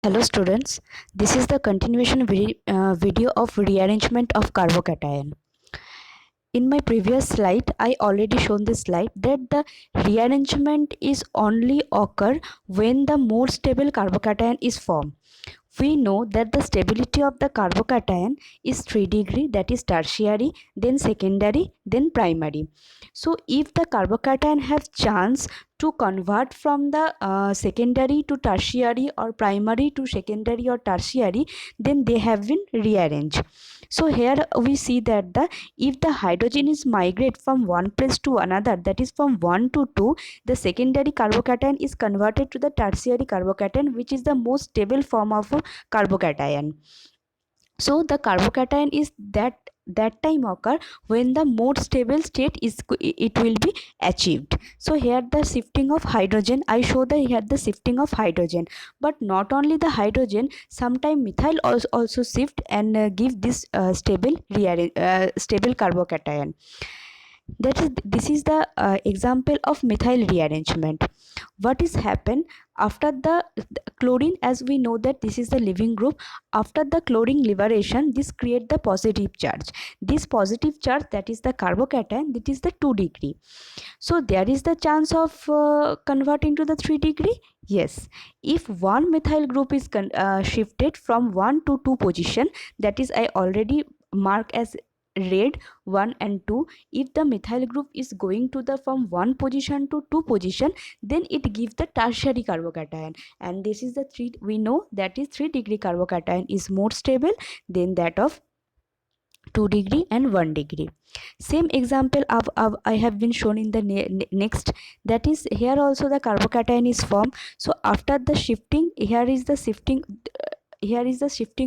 Hello students, this is the continuation video of rearrangement of carbocation. In my previous slide, I already shown this slide that the rearrangement is only occur when the more stable carbocation is formed. We know that the stability of the carbocation is 3 degree, that is tertiary, then secondary, then primary. So if the carbocation have chance to convert from the secondary to tertiary or primary to secondary or tertiary, then they have been rearranged. So here we see that if the hydrogen is migrate from one place to another, that is from 1 to 2, the secondary carbocation is converted to the tertiary carbocation, which is the most stable form of carbocation. So the carbocation is that time occur when the more stable state is it will be achieved. So here the shifting of hydrogen, I show that here the shifting of hydrogen, but not only the hydrogen, sometime methyl also shift and give this stable carbocation. This is the example of methyl rearrangement. What is happen after the chlorine, as we know that this is the living group, after the chlorine liberation, this create the positive charge. This positive charge, that is the carbocation, that is the 2 degree. So there is the chance of converting to the 3 degree. Yes, if one methyl group is shifted from 1 to 2 position, that is I already mark as red 1 and 2. If the methyl group is going to the from 1 position to 2 position, then it gives the tertiary carbocation, and this is the 3, we know that is 3 degree carbocation is more stable than that of 2 degree and 1 degree. Same example of I have been shown in the next, that is here also the carbocation is formed. So after the shifting, here is the shifting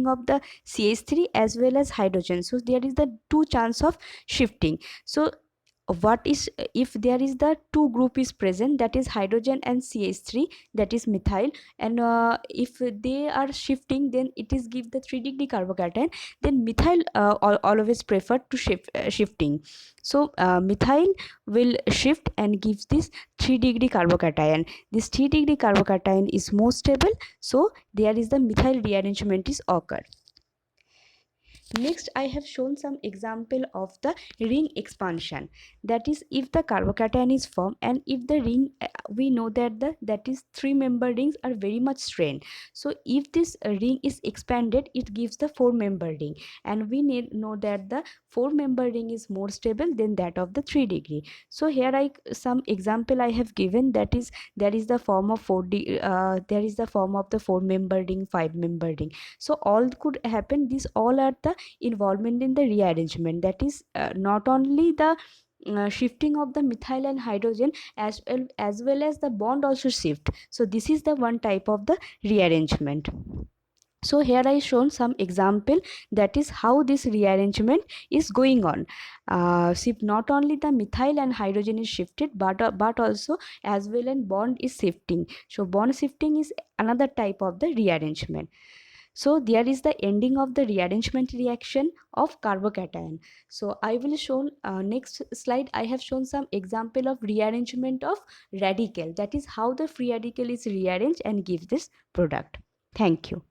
of the CH3 as well as hydrogen. So there is the two chance of shifting. So what is, if there is the two group is present, that is hydrogen and CH3, that is methyl, and if they are shifting, then it is give the 3 degree carbocation, then methyl always prefer to shifting. So methyl will shift and gives this 3 degree carbocation. This 3 degree carbocation is more stable, so there is the methyl rearrangement is occur. Next, I have shown some example of the ring expansion. That is, if the carbocation is formed and if the ring, we know that that is 3-member rings are very much strained. So if this ring is expanded, it gives the 4-member ring, and we know that the 4-member ring is more stable than that of the 3 degree. So here some example I have given, that is there is the form of there is the form of the 4-member ring, 5-member ring. So all could happen, these all are the involvement in the rearrangement. That is not only the shifting of the methyl and hydrogen, as well as the bond also shift. So this is the one type of the rearrangement. So here I shown some example, that is how this rearrangement is going on. Not only the methyl and hydrogen is shifted, but also as well and bond is shifting. So bond shifting is another type of the rearrangement. So there is the ending of the rearrangement reaction of carbocation. So I will show next slide, I have shown some example of rearrangement of radical, that is how the free radical is rearranged and gives this product. Thank you.